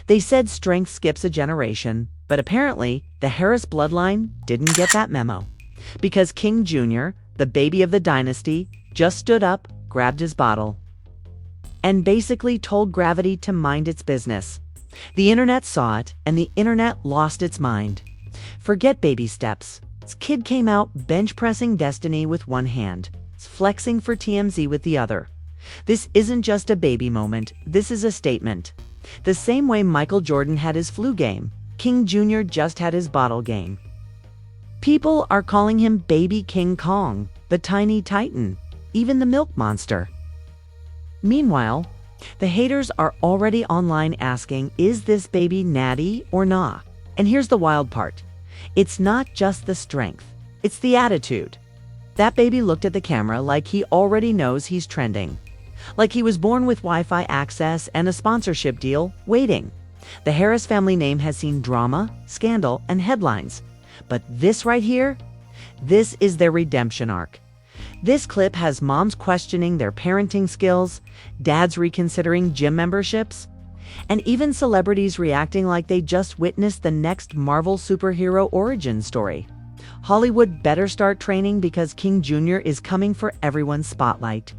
They said strength skips a generation, but apparently the Harris bloodline didn't get that memo. Because King Jr., the baby of the dynasty, just stood up, grabbed his bottle, and basically told gravity to mind its business. The internet saw it, and the internet lost its mind. Forget baby steps. This kid came out bench pressing destiny with one hand, flexing for TMZ with the other. This isn't just a baby moment, this is a statement. The same way Michael Jordan had his flu game, King Jr. just had his bottle game. People are calling him Baby King Kong, the tiny titan, even the milk monster. Meanwhile, the haters are already online asking, is this baby natty or nah? And here's the wild part. It's not just the strength, it's the attitude. That baby looked at the camera like he already knows he's trending. Like he was born with Wi-Fi access and a sponsorship deal waiting. The Harris family name has seen drama, scandal, and headlines. But this right here, this is their redemption arc. This clip has moms questioning their parenting skills, dads reconsidering gym memberships, and even celebrities reacting like they just witnessed the next Marvel superhero origin story. Hollywood better start training because King Jr. is coming for everyone's spotlight.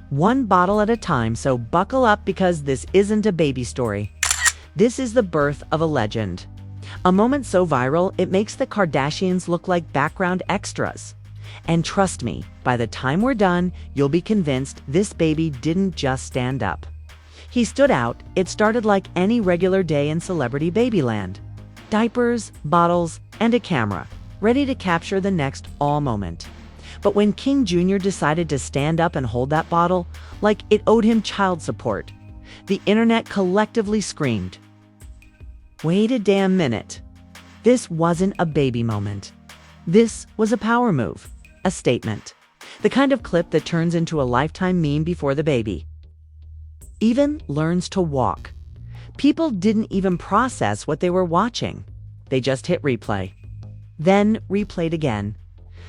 One bottle at a time, so buckle up because this isn't a baby story. This is the birth of a legend. A moment so viral, it makes the Kardashians look like background extras. And trust me, by the time we're done, you'll be convinced this baby didn't just stand up. He stood out. It started like any regular day in celebrity babyland. Diapers, bottles, and a camera, ready to capture the next all moment. But when King Jr. decided to stand up and hold that bottle, like it owed him child support, the internet collectively screamed. Wait a damn minute. This wasn't a baby moment. This was a power move, a statement. The kind of clip that turns into a lifetime meme before the baby even learns to walk. People didn't even process what they were watching. They just hit replay. Then replayed again.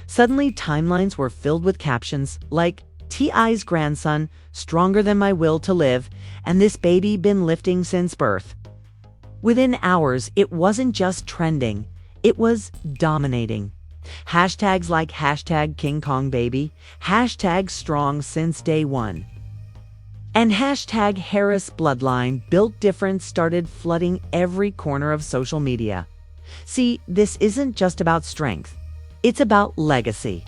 Suddenly, timelines were filled with captions like, T.I.'s grandson, stronger than my will to live, and this baby been lifting since birth. Within hours, it wasn't just trending, it was dominating. Hashtags like hashtag King Kong Baby, hashtag strong since day one, and hashtag Harris Bloodline Built Different started flooding every corner of social media. See, this isn't just about strength. It's about legacy.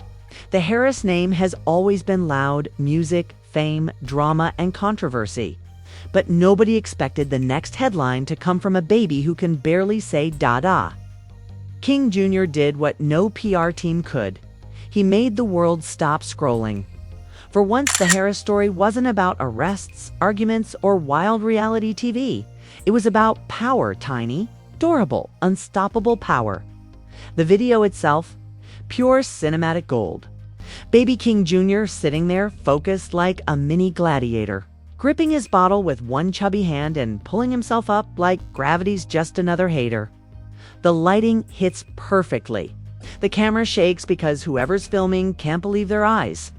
The Harris name has always been loud: music, fame, drama, and controversy. But nobody expected the next headline to come from a baby who can barely say da-da. King Jr. did what no PR team could. He made the world stop scrolling. For once, the Harris story wasn't about arrests, arguments, or wild reality TV. It was about power, tiny, durable, unstoppable power. The video itself, pure cinematic gold. Baby King Jr. sitting there, focused like a mini gladiator, gripping his bottle with one chubby hand and pulling himself up like gravity's just another hater. The lighting hits perfectly. The camera shakes because whoever's filming can't believe their eyes.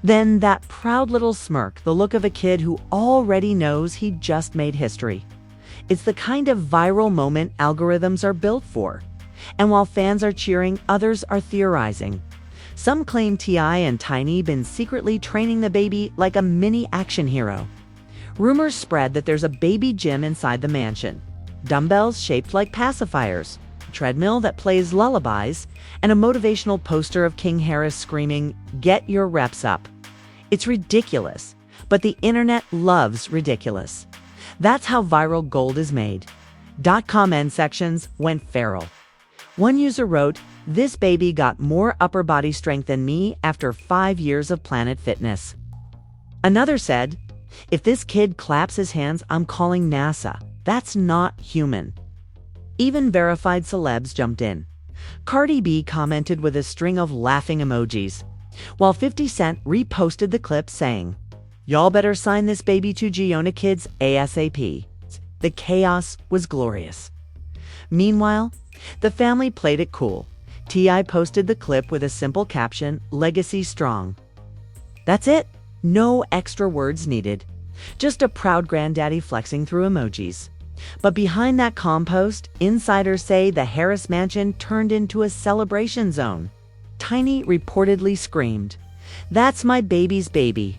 Then that proud little smirk, the look of a kid who already knows he just made history. It's the kind of viral moment algorithms are built for. And while fans are cheering, others are theorizing. Some claim T.I. and Tiny been secretly training the baby like a mini action hero. Rumors spread that there's a baby gym inside the mansion, dumbbells shaped like pacifiers, a treadmill that plays lullabies, and a motivational poster of King Harris screaming, "Get your reps up." It's ridiculous, but the internet loves ridiculous. That's how viral gold is made. .com sections went feral. One user wrote, "This baby got more upper body strength than me after 5 years of Planet Fitness." Another said, "If this kid claps his hands, I'm calling NASA. That's not human." Even verified celebs jumped in. Cardi B commented with a string of laughing emojis, while 50 Cent reposted the clip saying, "Y'all better sign this baby to Giona Kids ASAP." The chaos was glorious. Meanwhile, the family played it cool. T.I. posted the clip with a simple caption, "Legacy strong." That's it. No extra words needed. Just a proud granddaddy flexing through emojis. But behind that calm post, insiders say the Harris mansion turned into a celebration zone. Tiny reportedly screamed, "That's my baby's baby,"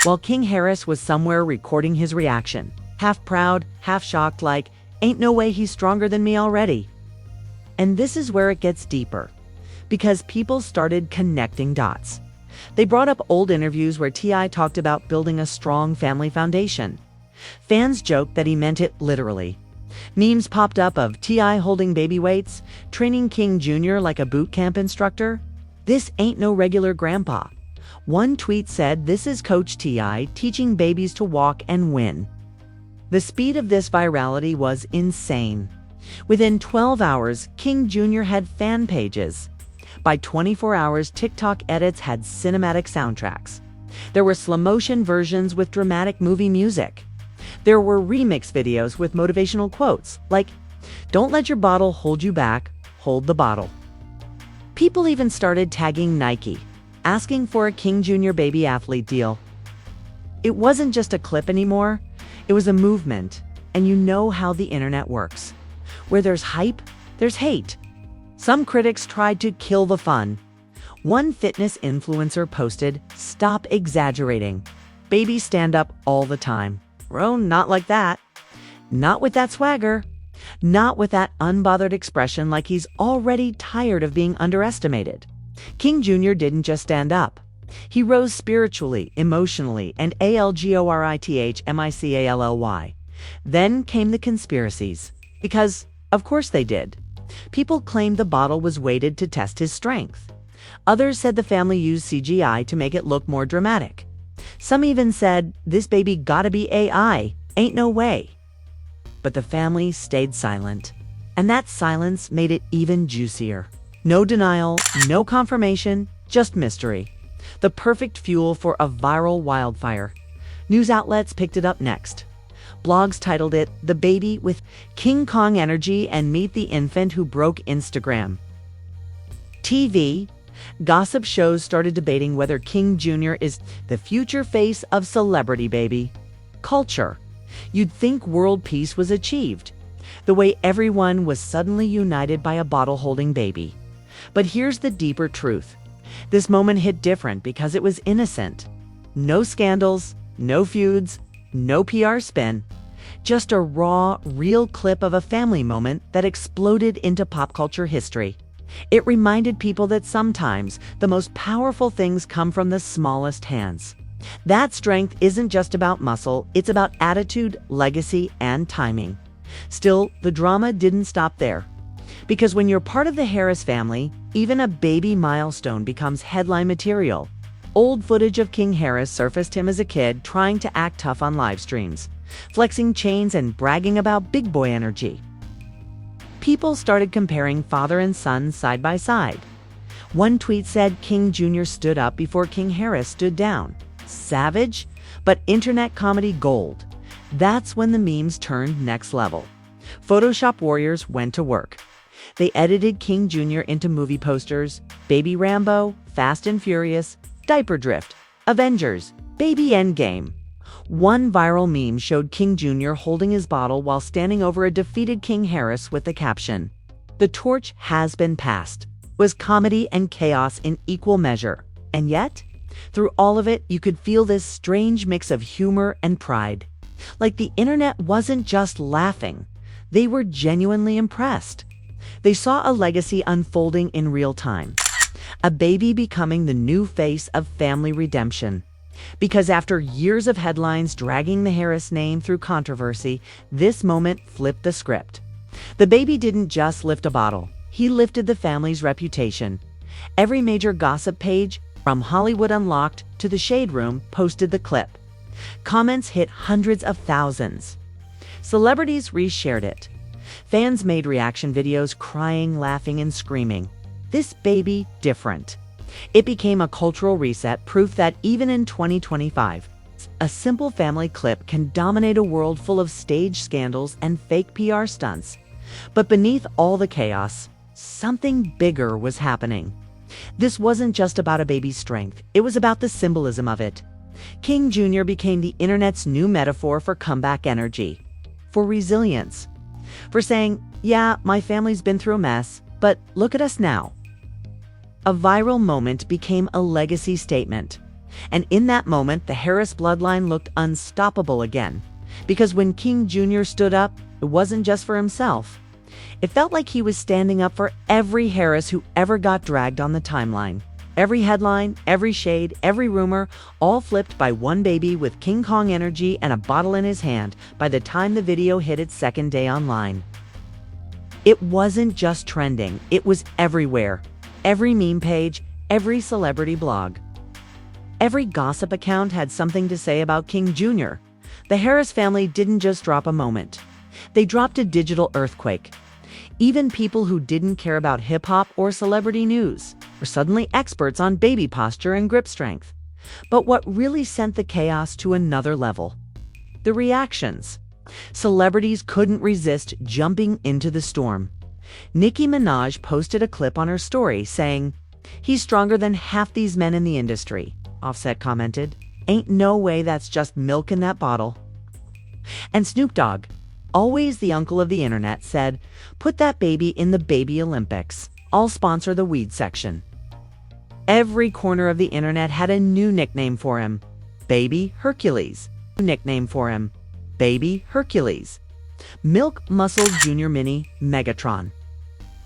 while King Harris was somewhere recording his reaction, half proud, half shocked, like, "Ain't no way he's stronger than me already." And this is where it gets deeper, because people started connecting dots. They brought up old interviews where T.I. talked about building a strong family foundation. Fans joked that he meant it literally. Memes popped up of T.I. holding baby weights, training King Jr. like a boot camp instructor. "This ain't no regular grandpa." One tweet said, "This is Coach T.I. teaching babies to walk and win." The speed of this virality was insane. Within 12 hours, King Jr. had fan pages. By 24 hours, TikTok edits had cinematic soundtracks. There were slow-motion versions with dramatic movie music. There were remix videos with motivational quotes, like, "Don't let your bottle hold you back, hold the bottle." People even started tagging Nike, asking for a King Jr. baby athlete deal. It wasn't just a clip anymore, it was a movement, and you know how the internet works. Where there's hype, there's hate. Some critics tried to kill the fun. One fitness influencer posted, "Stop exaggerating. Babies stand up all the time." Bro, not like that. Not with that swagger. Not with that unbothered expression like he's already tired of being underestimated. King Jr. didn't just stand up. He rose spiritually, emotionally, and algorithmically. Then came the conspiracies. Because, of course they did. People claimed the bottle was weighted to test his strength. Others said the family used CGI to make it look more dramatic. Some even said, "This baby gotta be AI, ain't no way." But the family stayed silent. And that silence made it even juicier. No denial, no confirmation, just mystery. The perfect fuel for a viral wildfire. News outlets picked it up next. Blogs titled it, "The Baby with King Kong Energy and Meet the Infant Who Broke Instagram." TV, gossip shows started debating whether King Jr. is the future face of celebrity baby. Culture. You'd think world peace was achieved. The way everyone was suddenly united by a bottle-holding baby. But here's the deeper truth. This moment hit different because it was innocent. No scandals, no feuds, no PR spin. Just a raw, real clip of a family moment that exploded into pop culture history. It reminded people that sometimes the most powerful things come from the smallest hands. That strength isn't just about muscle, it's about attitude, legacy, and timing. Still, the drama didn't stop there. Because when you're part of the Harris family, even a baby milestone becomes headline material. Old footage of King Harris surfaced him as a kid trying to act tough on live streams, flexing chains and bragging about big boy energy. People started comparing father and son side by side. One tweet said King Jr. stood up before King Harris stood down. Savage, but internet comedy gold. That's when the memes turned next level. Photoshop warriors went to work. They edited King Jr. into movie posters, Baby Rambo, Fast and Furious, Diaper Drift, Avengers, Baby Endgame. One viral meme showed King Jr. holding his bottle while standing over a defeated King Harris with the caption, "The torch has been passed." It was comedy and chaos in equal measure. And yet, through all of it, you could feel this strange mix of humor and pride. Like the internet wasn't just laughing. They were genuinely impressed. They saw a legacy unfolding in real time. A baby becoming the new face of family redemption. Because after years of headlines dragging the Harris name through controversy, this moment flipped the script. The baby didn't just lift a bottle. He lifted the family's reputation. Every major gossip page, from Hollywood Unlocked to The Shade Room, posted the clip. Comments hit hundreds of thousands. Celebrities reshared it. Fans made reaction videos crying, laughing, and screaming. This baby different. It became a cultural reset, proof that even in 2025, a simple family clip can dominate a world full of stage scandals and fake PR stunts. But beneath all the chaos, something bigger was happening. This wasn't just about a baby's strength, it was about the symbolism of it. King Jr. became the internet's new metaphor for comeback energy. for resilience, for saying, yeah, my family's been through a mess, but look at us now. A viral moment became a legacy statement. And in that moment, the Harris bloodline looked unstoppable again. Because when King Jr. stood up, it wasn't just for himself. It felt like he was standing up for every Harris who ever got dragged on the timeline. Every headline, every shade, every rumor, all flipped by one baby with King Kong energy and a bottle in his hand by the time the video hit its second day online. It wasn't just trending, it was everywhere. Every meme page, every celebrity blog. Every gossip account had something to say about King Jr. The Harris family didn't just drop a moment. They dropped a digital earthquake. Even people who didn't care about hip-hop or celebrity news were suddenly experts on baby posture and grip strength. But what really sent the chaos to another level? The reactions. Celebrities couldn't resist jumping into the storm. Nicki Minaj posted a clip on her story saying, "He's stronger than half these men in the industry." Offset commented, "Ain't no way that's just milk in that bottle." And Snoop Dogg, always the uncle of the internet, said, "Put that baby in the Baby Olympics. I'll sponsor the weed section." Every corner of the internet had a new nickname for him. Baby Hercules. New nickname for him. Baby Hercules. Milk Muscle Jr. Mini Megatron.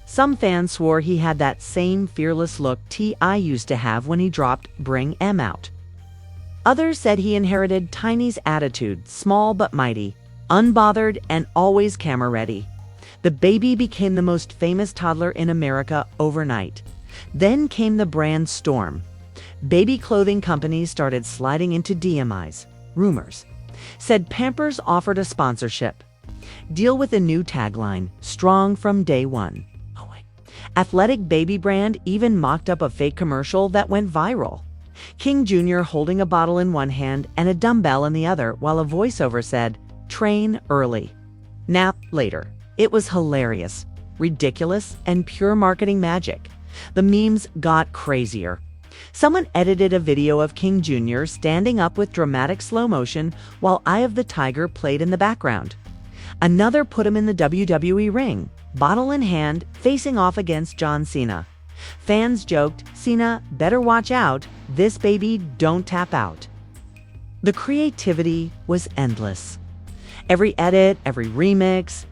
Some fans swore he had that same fearless look T.I. used to have when he dropped Bring M out. Others said he inherited Tiny's attitude, small but mighty, unbothered and always camera ready. The baby became the most famous toddler in America overnight. Then came the brand storm. Baby clothing companies started sliding into DMIs. Rumors said Pampers offered a sponsorship deal with a new tagline, strong from day one. Athletic baby brand even mocked up a fake commercial that went viral. King Jr. holding a bottle in one hand and a dumbbell in the other while a voiceover said, "Train early, nap later." It was hilarious, ridiculous, and pure marketing magic. The memes got crazier. Someone edited a video of King Jr. standing up with dramatic slow motion while Eye of the Tiger played in the background. Another put him in the WWE ring, bottle in hand, facing off against John Cena. Fans joked, "Cena, better watch out, this baby don't tap out." The creativity was endless. Every edit, every remix,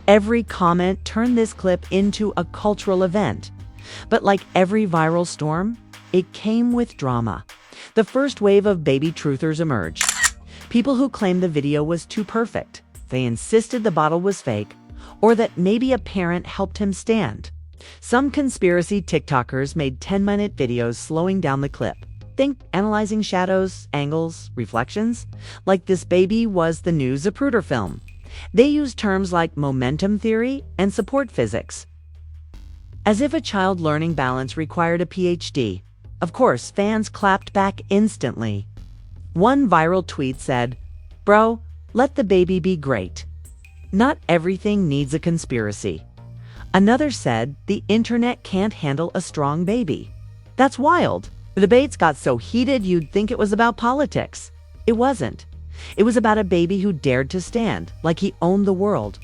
every comment turned this clip into a cultural event. But like every viral storm, it came with drama. The first wave of baby truthers emerged. People who claimed the video was too perfect. They insisted the bottle was fake, or that maybe a parent helped him stand. Some conspiracy TikTokers made 10-minute videos slowing down the clip. Think analyzing shadows, angles, reflections, like this baby was the new Zapruder film. They used terms like momentum theory and support physics, as if a child learning balance required a PhD. Of course, fans clapped back instantly. One viral tweet said, "Bro, let the baby be great. Not everything needs a conspiracy." Another said, "The internet can't handle a strong baby." That's wild. The debates got so heated you'd think it was about politics. It wasn't. It was about a baby who dared to stand, like he owned the world.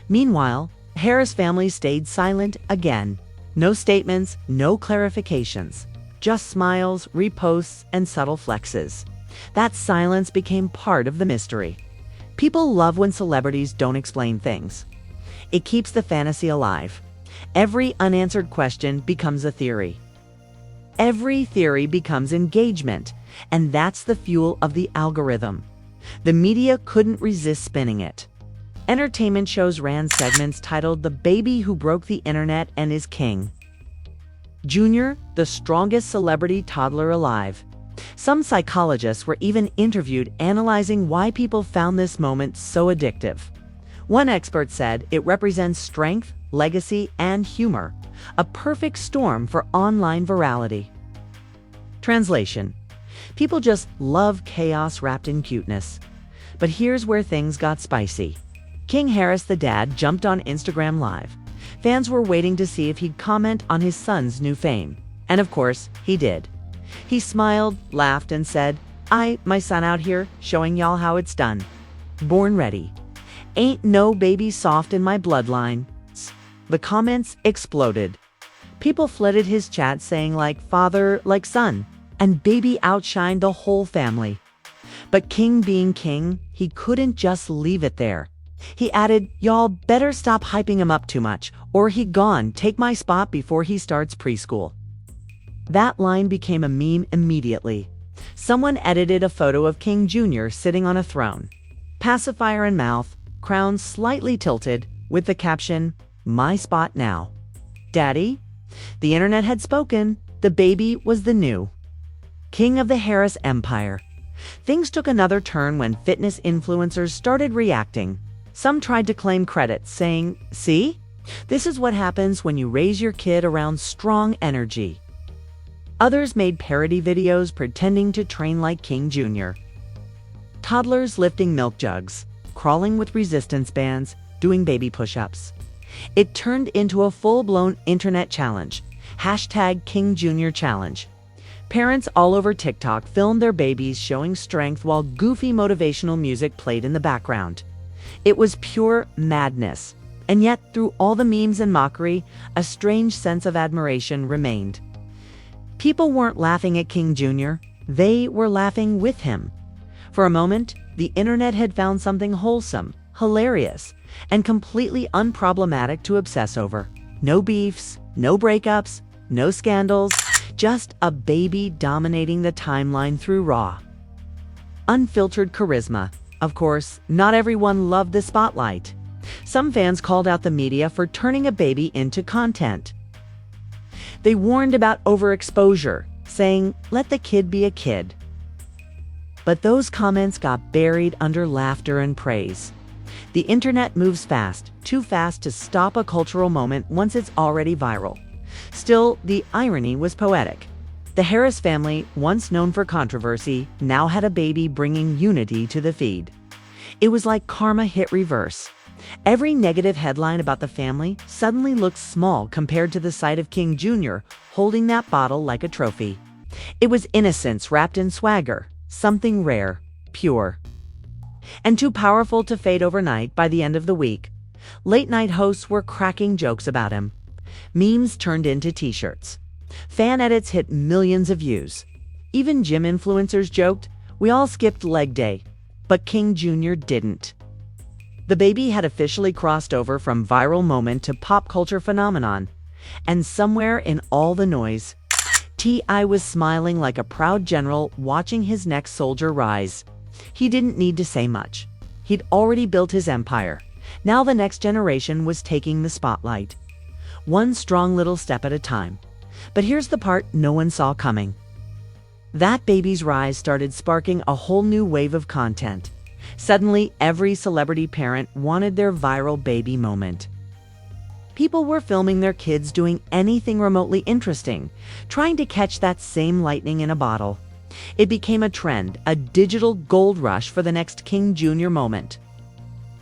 Meanwhile, the Harris family stayed silent again. No statements, no clarifications. Just smiles, reposts, and subtle flexes. That silence became part of the mystery. People love when celebrities don't explain things. It keeps the fantasy alive. Every unanswered question becomes a theory. Every theory becomes engagement, and that's the fuel of the algorithm. The media couldn't resist spinning it. Entertainment shows ran segments titled "The Baby Who Broke the Internet and Is King." Junior, the strongest celebrity toddler alive. Some psychologists were even interviewed analyzing why people found this moment so addictive. One expert said it represents strength, legacy, and humor, a perfect storm for online virality. Translation: people just love chaos wrapped in cuteness. But here's where things got spicy. King Harris, the dad, jumped on Instagram Live. Fans were waiting to see if he'd comment on his son's new fame. And of course, he did. He smiled, laughed, and said, "My son out here, showing y'all how it's done. Born ready." Ain't no baby soft in my bloodline. The comments exploded. People flooded his chat saying like father, like son, and baby outshined the whole family. But King being king, he couldn't just leave it there. He added, y'all better stop hyping him up too much, or he gone take my spot before he starts preschool. That line became a meme immediately. Someone edited a photo of King Jr. sitting on a throne, pacifier in mouth, crown slightly tilted, with the caption, "My spot now." Daddy? The internet had spoken. The baby was the new king of the Harris Empire. Things took another turn when fitness influencers started reacting. Some tried to claim credit, saying, "See? This is what happens when you raise your kid around strong energy." Others made parody videos pretending to train like King Jr. Toddlers lifting milk jugs, crawling with resistance bands, doing baby push-ups. It turned into a full-blown internet challenge. #King Jr. Challenge. Parents all over TikTok filmed their babies showing strength while goofy motivational music played in the background. It was pure madness. And yet, through all the memes and mockery, a strange sense of admiration remained. People weren't laughing at King Jr., they were laughing with him. For a moment, the internet had found something wholesome, hilarious, and completely unproblematic to obsess over. No beefs, no breakups, no scandals, just a baby dominating the timeline through raw, unfiltered charisma. Of course, not everyone loved the spotlight. Some fans called out the media for turning a baby into content. They warned about overexposure, saying, "Let the kid be a kid." But those comments got buried under laughter and praise. The internet moves fast, too fast to stop a cultural moment once it's already viral. Still, the irony was poetic. The Harris family, once known for controversy, now had a baby bringing unity to the feed. It was like karma hit reverse. Every negative headline about the family suddenly looked small compared to the sight of King Jr. holding that bottle like a trophy. It was innocence wrapped in swagger, something rare, pure, and too powerful to fade overnight. By the end of the week, late-night hosts were cracking jokes about him. Memes turned into t-shirts. Fan edits hit millions of views. Even gym influencers joked, "We all skipped leg day," but King Jr. didn't. The baby had officially crossed over from viral moment to pop culture phenomenon. And somewhere in all the noise, T.I. was smiling like a proud general watching his next soldier rise. He didn't need to say much. He'd already built his empire. Now the next generation was taking the spotlight. One strong little step at a time. But here's the part no one saw coming. That baby's rise started sparking a whole new wave of content. Suddenly, every celebrity parent wanted their viral baby moment. People were filming their kids doing anything remotely interesting, trying to catch that same lightning in a bottle. It became a trend, a digital gold rush for the next King Jr. moment.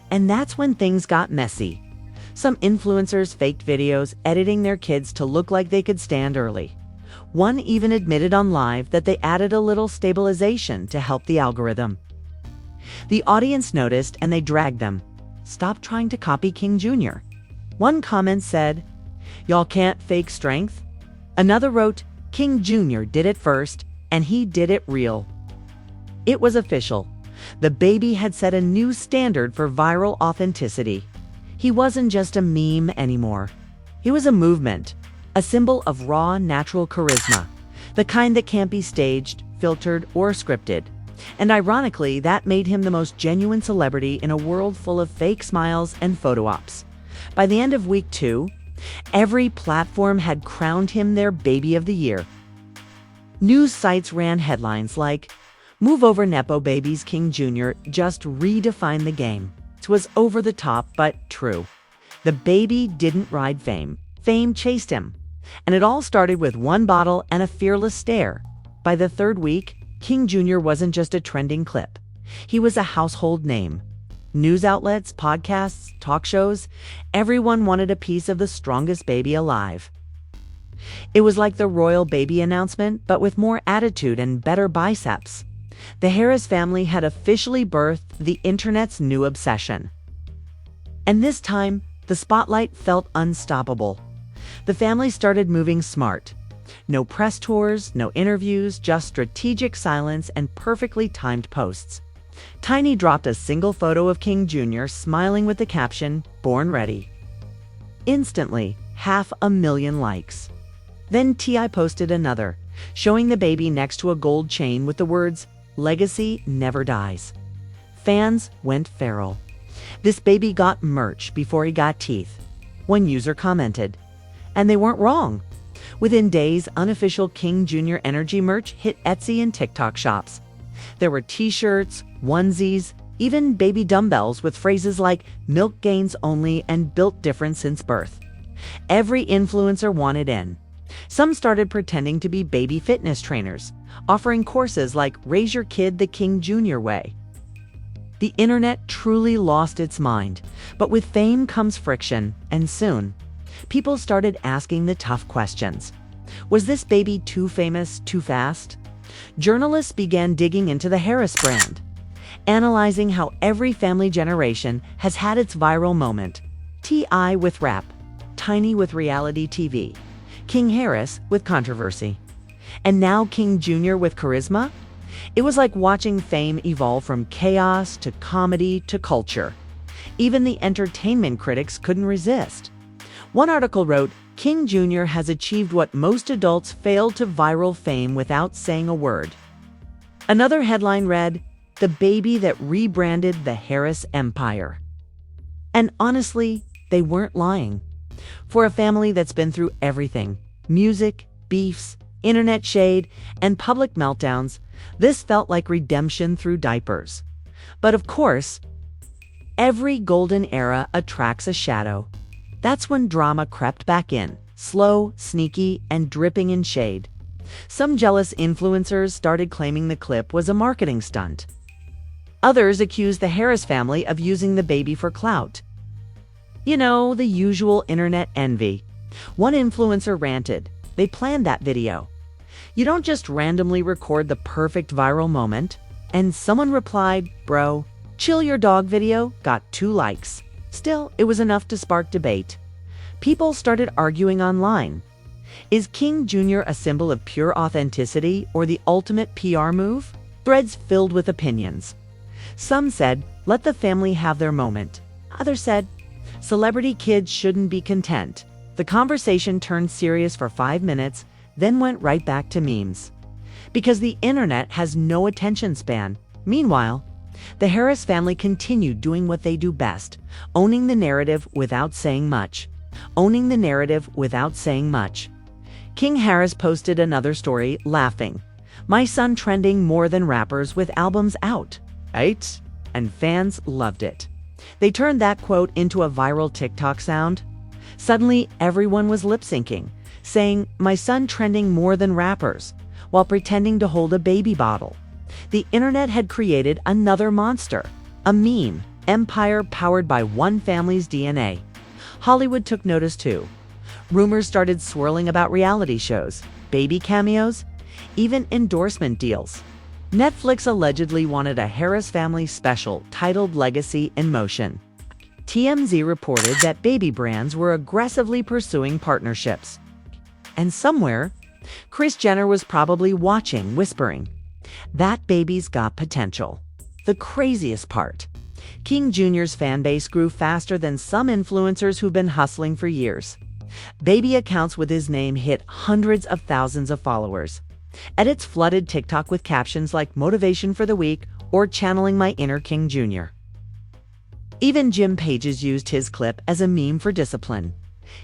And that's when things got messy. Some influencers faked videos, editing their kids to look like they could stand early. One even admitted on live that they added a little stabilization to help the algorithm. The audience noticed and they dragged them. "Stop trying to copy King Jr." One comment said, "Y'all can't fake strength." Another wrote, "King Jr. did it first, and he did it real." It was official. The baby had set a new standard for viral authenticity. He wasn't just a meme anymore. He was a movement, a symbol of raw, natural charisma, the kind that can't be staged, filtered, or scripted. And ironically, that made him the most genuine celebrity in a world full of fake smiles and photo ops. By the end of week 2, every platform had crowned him their baby of the year. News sites ran headlines like, "Move over Nepo babies, King Jr. just redefined the game." It was over the top, but true. The baby didn't ride fame. Fame chased him. And it all started with one bottle and a fearless stare. By the third week, King Jr. wasn't just a trending clip. He was a household name. News outlets, podcasts, talk shows, everyone wanted a piece of the strongest baby alive. It was like the royal baby announcement, but with more attitude and better biceps. The Harris family had officially birthed the internet's new obsession. And this time, the spotlight felt unstoppable. The family started moving smart. No press tours, no interviews, just strategic silence and perfectly timed posts. Tiny dropped a single photo of King Jr. smiling with the caption, "Born Ready." Instantly, 500,000 likes. Then T.I. posted another, showing the baby next to a gold chain with the words, "Legacy never dies." Fans went feral. "This baby got merch before he got teeth," one user commented. And they weren't wrong. Within days, unofficial King Jr. Energy merch hit Etsy and TikTok shops. There were t-shirts, onesies, even baby dumbbells with phrases like "milk gains only" and "built different since birth." Every influencer wanted in. Some started pretending to be baby fitness trainers, offering courses like "Raise Your Kid the King Jr. Way." The internet truly lost its mind, but with fame comes friction, and soon, people started asking the tough questions. Was this baby too famous too fast? Journalists began digging into the Harris brand, analyzing how every family generation has had its viral moment. T.I. with rap, Tiny with reality TV, King Harris with controversy, and now King Jr. with charisma? It was like watching fame evolve from chaos to comedy to culture. Even the entertainment critics couldn't resist. One article wrote, "King Jr. has achieved what most adults failed to viral fame without saying a word." Another headline read, "The baby that rebranded the Harris empire." And honestly, they weren't lying. For a family that's been through everything, music, beefs, internet shade, and public meltdowns, this felt like redemption through diapers. But of course, every golden era attracts a shadow. That's when drama crept back in, slow, sneaky, and dripping in shade. Some jealous influencers started claiming the clip was a marketing stunt. Others accused the Harris family of using the baby for clout. You know, the usual internet envy. One influencer ranted, "They planned that video. You don't just randomly record the perfect viral moment." And someone replied, "Bro, chill your dog video got 2 likes. Still, it was enough to spark debate. People started arguing online. Is King Jr. a symbol of pure authenticity or the ultimate PR move? Threads filled with opinions. Some said, let the family have their moment. Others said, celebrity kids shouldn't be content. The conversation turned serious for 5 minutes, then went right back to memes. Because the internet has no attention span. Meanwhile, the Harris family continued doing what they do best, owning the narrative without saying much. Owning the narrative without saying much. King Harris posted another story, laughing, "My son trending more than rappers with albums out." Right? And fans loved it. They turned that quote into a viral TikTok sound. Suddenly, everyone was lip-syncing, saying, "My son trending more than rappers," while pretending to hold a baby bottle. The internet had created another monster, a meme empire powered by one family's DNA. Hollywood took notice too. Rumors started swirling about reality shows, baby cameos, even endorsement deals. Netflix allegedly wanted a Harris family special titled Legacy in Motion. TMZ reported that baby brands were aggressively pursuing partnerships. And somewhere, Kris Jenner was probably watching, whispering, "That baby's got potential." The craziest part, King Jr.'s fan base grew faster than some influencers who've been hustling for years. Baby accounts with his name hit hundreds of thousands of followers. Edits flooded TikTok with captions like "Motivation for the week" or "Channeling my inner King Jr." Even Jim Pages used his clip as a meme for discipline.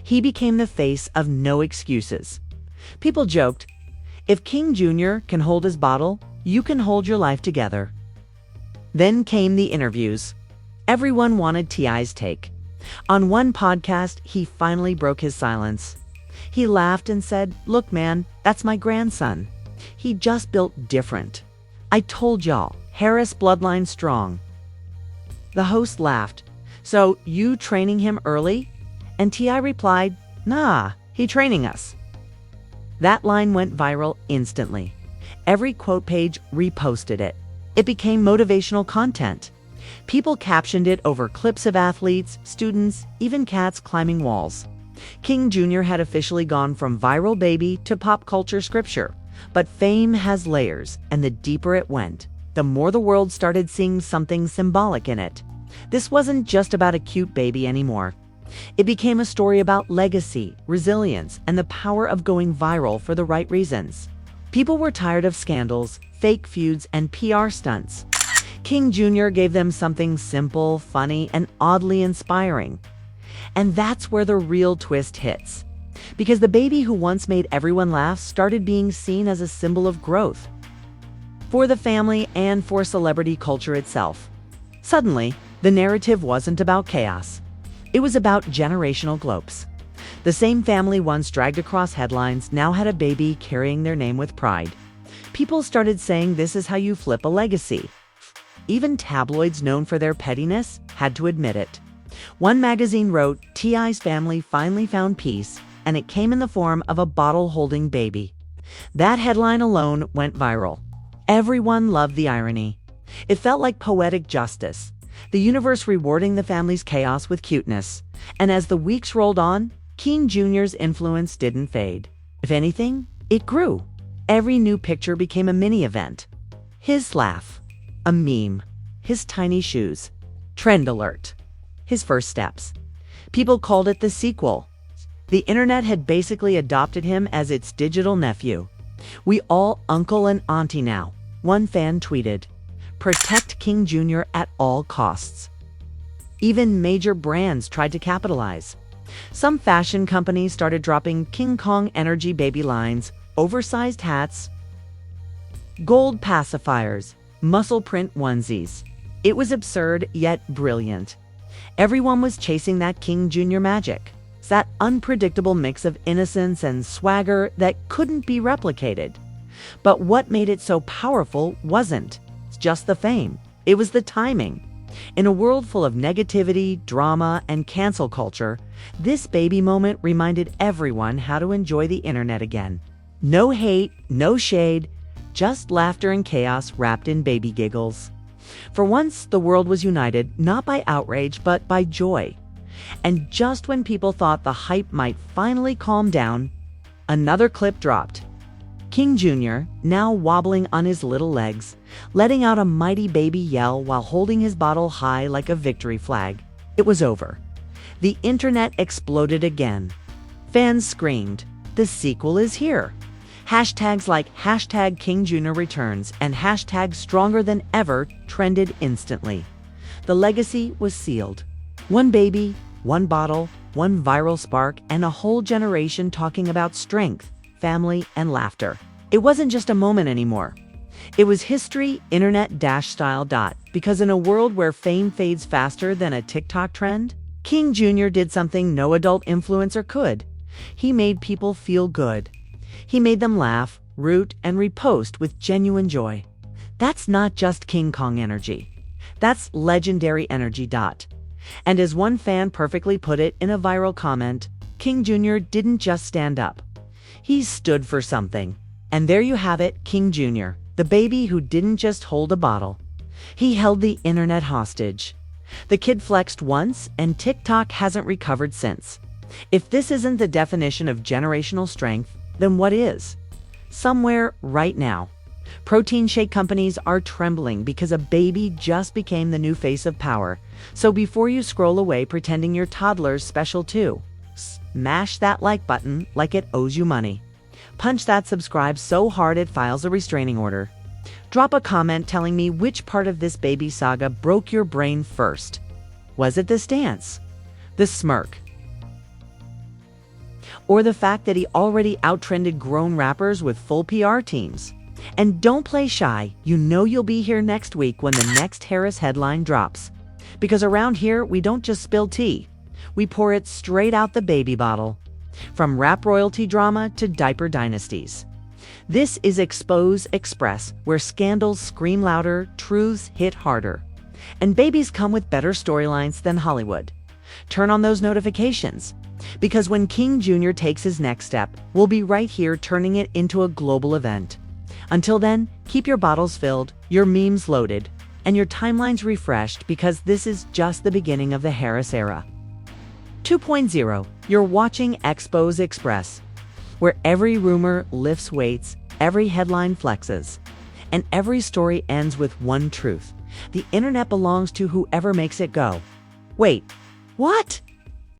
He became the face of no excuses. People joked, "If King Jr. can hold his bottle, you can hold your life together." Then came the interviews. Everyone wanted T.I.'s take. On one podcast, he finally broke his silence. He laughed and said, "Look, man, that's my grandson. He just built different. I told y'all, Harris bloodline strong." The host laughed. "So you training him early?" And T.I. replied, "Nah, he training us." That line went viral instantly. Every quote page reposted it. It became motivational content. People captioned it over clips of athletes, students, even cats climbing walls. King Jr. had officially gone from viral baby to pop culture scripture. But fame has layers, and the deeper it went, the more the world started seeing something symbolic in it. This wasn't just about a cute baby anymore. It became a story about legacy, resilience, and the power of going viral for the right reasons. People were tired of scandals, fake feuds, and PR stunts. King Jr. gave them something simple, funny, and oddly inspiring. And that's where the real twist hits. Because the baby who once made everyone laugh started being seen as a symbol of growth for the family and for celebrity culture itself. Suddenly, the narrative wasn't about chaos. It was about generational glopes. The same family once dragged across headlines now had a baby carrying their name with pride. People started saying this is how you flip a legacy. Even tabloids known for their pettiness had to admit it. One magazine wrote, "T.I.'s family finally found peace, and it came in the form of a bottle-holding baby." That headline alone went viral. Everyone loved the irony. It felt like poetic justice, the universe rewarding the family's chaos with cuteness. And as the weeks rolled on, King Jr.'s influence didn't fade. If anything, it grew. Every new picture became a mini-event. His laugh, a meme, his tiny shoes, trend alert, his first steps. People called it the sequel. The internet had basically adopted him as its digital nephew. "We all uncle and auntie now," one fan tweeted. "Protect King Jr. at all costs." Even major brands tried to capitalize. Some fashion companies started dropping King Kong energy baby lines, oversized hats, gold pacifiers, muscle print onesies. It was absurd yet brilliant. Everyone was chasing that King Jr. magic. That unpredictable mix of innocence and swagger that couldn't be replicated. But what made it so powerful wasn't just the fame. It was the timing. In a world full of negativity, drama, and cancel culture, this baby moment reminded everyone how to enjoy the internet again. No hate, no shade, just laughter and chaos wrapped in baby giggles. For once, the world was united not by outrage but by joy. And just when people thought the hype might finally calm down, another clip dropped. King Jr., now wobbling on his little legs, letting out a mighty baby yell while holding his bottle high like a victory flag. It was over. The internet exploded again. Fans screamed, "The sequel is here!" Hashtags like #King Jr. returns and #stronger than ever trended instantly. The legacy was sealed. One baby, one bottle, one viral spark, and a whole generation talking about strength, family, and laughter. It wasn't just a moment anymore. It was history, internet-style. Because in a world where fame fades faster than a TikTok trend, King Jr. did something no adult influencer could. He made people feel good. He made them laugh, root, and repost with genuine joy. That's not just King Kong energy. That's legendary energy. And as one fan perfectly put it in a viral comment, King Jr. didn't just stand up. He stood for something. And there you have it, King Jr., the baby who didn't just hold a bottle. He held the internet hostage. The kid flexed once, and TikTok hasn't recovered since. If this isn't the definition of generational strength, then what is? Somewhere right now, protein shake companies are trembling because a baby just became the new face of power. So before you scroll away pretending your toddler's special too, smash that like button like it owes you money. Punch that subscribe so hard it files a restraining order. Drop a comment telling me which part of this baby saga broke your brain first. Was it this dance? The smirk? Or the fact that he already outtrended grown rappers with full PR teams? And don't play shy. You know you'll be here next week when the next Harris headline drops. Because around here, we don't just spill tea. We pour it straight out the baby bottle. From rap royalty drama to diaper dynasties. This is Expose Express, where scandals scream louder, truths hit harder. And babies come with better storylines than Hollywood. Turn on those notifications. Because when King Jr. takes his next step, we'll be right here turning it into a global event. Until then, keep your bottles filled, your memes loaded, and your timeline's refreshed because this is just the beginning of the Harris era. 2.0, you're watching Expose Express, where every rumor lifts weights, every headline flexes, and every story ends with one truth: the internet belongs to whoever makes it go. Wait, what?